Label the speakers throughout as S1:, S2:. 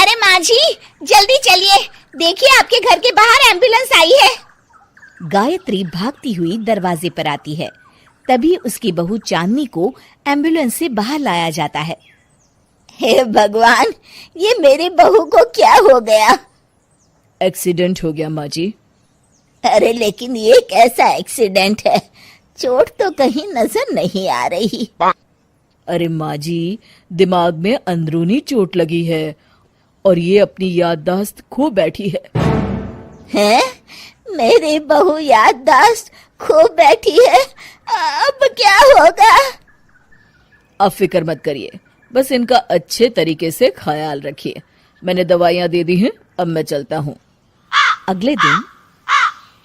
S1: अरे माँ जी, जल्दी चलिए, देखिए आपके घर के बाहर एम्बुलेंस आई है।
S2: गायत्री भागती हुई दरवाजे पर आती है। तभी उसकी बहू चांदनी को एम्बुलेंस से बाहर लाया जाता है।
S1: हे भगवान, ये मेरी बहू को क्या हो गया?
S3: एक्सीडेंट हो गया माँ जी।
S1: अरे लेकिन ये कैसा एक्सीडेंट है? चोट तो कहीं नजर नहीं आ रही।
S3: अरे माँ जी, दिमाग में अंदरूनी चोट लगी है और ये अपनी याददाश्त खो बैठी है।
S1: हैं? मेरी बहू याददाश्त खो बैठी है, अब क्या होगा?
S3: अब फिक्र मत करिए, बस इनका अच्छे तरीके से ख्याल रखिए। मैंने दवाइयाँ दे दी हैं, अब मैं चलता हूँ।
S2: अगले दिन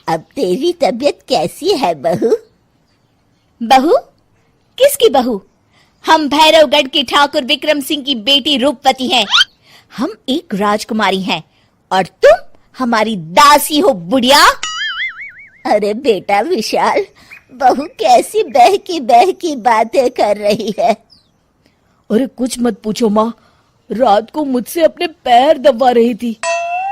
S1: अब तेरी तबीयत कैसी है बहू?
S2: बहू? किसकी बहू? हम भैरवगढ़ के ठाकुर विक्रम सिंह की बेटी रूपवती हैं। हम एक राजकुमारी हैं और तुम हमारी दासी हो बुढ़िया।
S1: अरे बेटा विशाल, बहू कैसी बहकी बातें कर रही है।
S3: अरे कुछ मत पूछो माँ, रात को मुझसे अपने पैर दबा रही थी।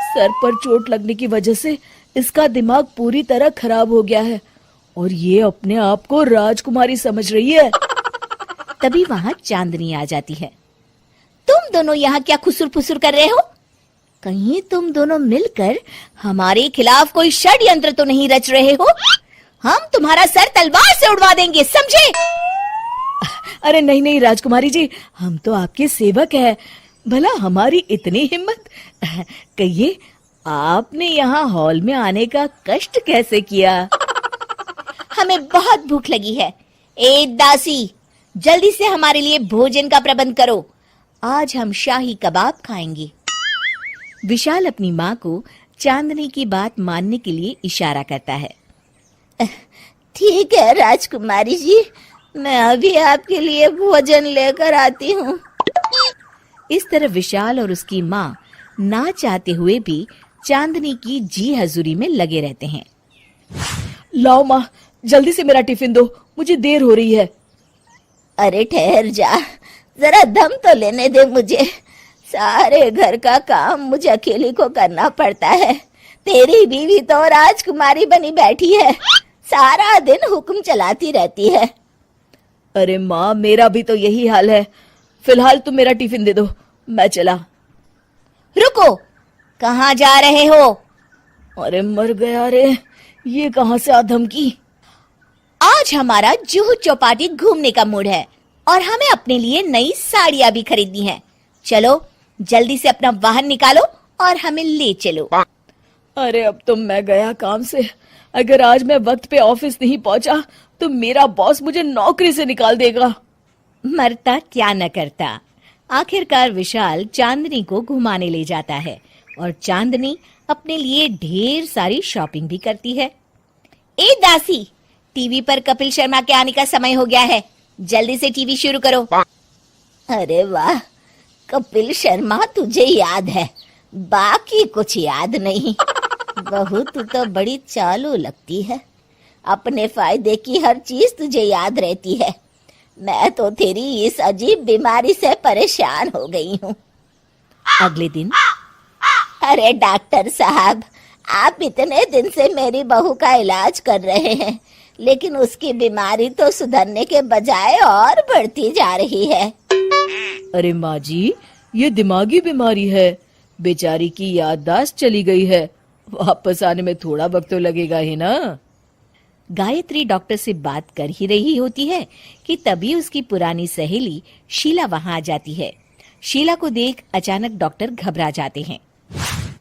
S3: सर पर चोट लगने की वजह से इसका दिमाग पूरी तरह खराब हो गया है और ये अपने आप को राजकुमारी समझ रही है।
S2: तभी वहां चांदनी आ जाती है। तुम दोनों यहाँ क्या खुसुर फुसुर कर रहे हो? कहीं तुम दोनों मिलकर हमारे खिलाफ कोई षड्यंत्र तो नहीं रच रहे हो? हम तुम्हारा सर तलवार से उड़वा देंगे, समझे?
S3: अरे नहीं नहीं राजकुमारी जी, हम तो आपके सेवक हैं। भला हमारी इतनी हिम्मत। कहिए, आपने यहाँ हॉल में आने का कष्ट कैसे किया?
S2: हमें बहुत भूख लगी है। ए दासी, जल्दी से हमारे लिए भोजन का प्रबंध करो। आज हम शाही कबाब खाएंगे। विशाल अपनी माँ को चांदनी की बात मानने के लिए इशारा करता है।
S1: ठीक है राजकुमारी जी, मैं अभी आपके लिए भोजन लेकर आती हूँ।
S2: इस तरह विशाल और उसकी माँ ना चाहते हुए भी चांदनी की जी हजूरी में लगे रहते हैं।
S3: लाओ माँ, जल्दी से मेरा टिफिन दो, मुझे देर हो रही है।
S1: अरे ठहर जा, जरा दम तो लेने दे मुझे। सारे घर का काम मुझे अकेली को करना पड़ता है। तेरी बीवी तो राजकुमारी बनी बैठी है, सारा दिन हुक्म चलाती रहती है।
S3: अरे माँ, मेरा भी तो यही हाल है। फिलहाल तुम मेरा टिफिन दे दो, मैं चला।
S2: रुको, कहाँ जा रहे हो?
S3: अरे मर गया रे, ये कहाँ से आ धमकी?
S2: आज हमारा जुहू चौपाटी घूमने का मूड है और हमें अपने लिए नई साड़ियाँ भी खरीदनी है। चलो जल्दी से अपना वाहन निकालो और हमें ले चलो।
S3: अरे अब तो मैं गया काम से। अगर आज मैं वक्त पे ऑफिस नहीं पहुंचा तो मेरा बॉस मुझे नौकरी से निकाल देगा।
S2: मरता क्या न करता। आखिरकार विशाल चांदनी को घुमाने ले जाता है और चांदनी अपने लिए ढेर सारी शॉपिंग भी करती है। ए दासी, टीवी पर कपिल शर्मा के आने का समय हो गया है, जल्दी से टीवी शुरू करो।
S1: अरे वाह, कपिल शर्मा तुझे याद है, बाकी कुछ याद नहीं। बहू तू तो बड़ी चालू लगती है, अपने फायदे की हर चीज तुझे याद रहती है। मैं तो तेरी इस अजीब बीमारी से परेशान हो गई हूँ।
S2: अगले दिन,
S1: अरे डॉक्टर साहब, आप इतने दिन से मेरी बहू का इलाज कर रहे हैं, लेकिन उसकी बीमारी तो सुधरने के बजाय और बढ़ती जा रही है।
S3: अरे माँ जी, ये दिमागी बीमारी है। बेचारी की याददाश्त चली गई है, वापस आने में थोड़ा वक्त तो लगेगा ही ना।
S2: गायत्री डॉक्टर से बात कर ही रही होती है कि तभी उसकी पुरानी सहेली शीला वहां आ जाती है। शीला को देख अचानक डॉक्टर घबरा जाते हैं।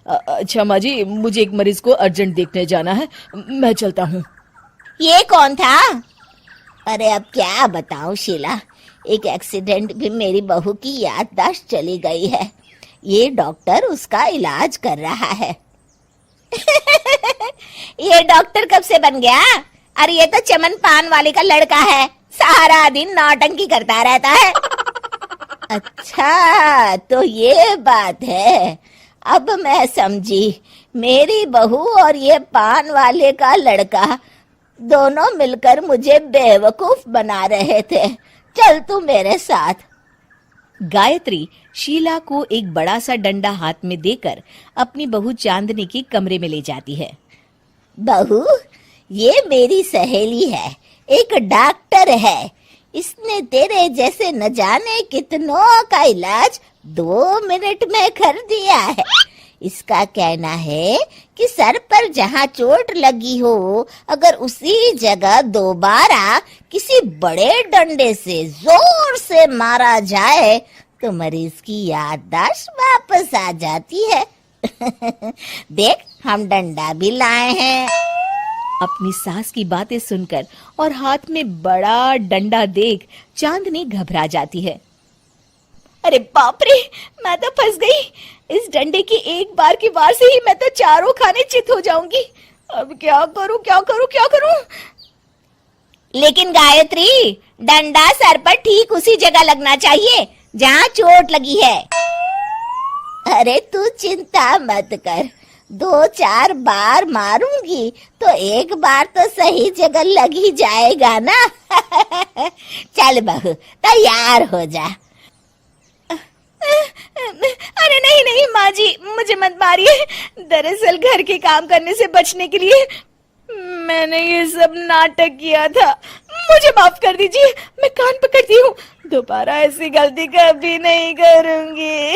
S3: अच्छा माँ जी, मुझे एक मरीज को अर्जेंट देखने जाना है, मैं चलता हूँ।
S1: ये कौन था? अरे अब क्या बताऊं शीला, एक एक्सीडेंट भी मेरी बहू की याददाश्त चली गई है। ये डॉक्टर उसका इलाज कर रहा है। ये डॉक्टर कब से बन गया? अरे ये तो चमन पान वाले का लड़का है, सारा दिन नौटंकी करता रहता है। अच्छा तो ये बात है, अब मैं समझी। मेरी बहू और ये पान वाले का लड़का दोनों मिलकर मुझे बेवकूफ बना रहे थे। चल तू मेरे साथ।
S2: गायत्री शीला को एक बड़ा सा डंडा हाथ में देकर अपनी बहू चांदनी के कमरे में ले जाती है।
S1: बहू, ये मेरी सहेली है, एक डॉक्टर है। इसने तेरे जैसे न जाने कितनों का इलाज 2 मिनट में कर दिया है। इसका कहना है कि सर पर जहाँ चोट लगी हो, अगर उसी जगह दोबारा किसी बड़े डंडे से जोर से मारा जाए तो मरीज की याददाश्त वापस आ जाती है। देख, हम डंडा भी लाए हैं।
S2: अपनी सास की बातें सुनकर और हाथ में बड़ा डंडा देख चांदनी घबरा जाती है। अरे बाप रे, मैं तो फंस गई। इस डंडे की एक बार की वार से ही मैं तो चारों खाने चित हो जाऊंगी। अब क्या करूं, क्या करूं, क्या करूं?
S1: लेकिन गायत्री, डंडा सर पर ठीक उसी जगह लगना चाहिए जहाँ चोट लगी है। अरे तू चिंता मत कर, 2-4 बार मारूंगी तो एक बार तो सही जगह लग ही जाएगा ना। चल बहू, तैयार हो जा।
S2: अरे नहीं नहीं माँ जी, मुझे मत मारिए। दरअसल घर के काम करने से बचने के लिए मैंने ये सब नाटक किया था। मुझे माफ कर दीजिए, मैं कान पकड़ती हूँ। दोबारा ऐसी गलती कभी नहीं करूंगी।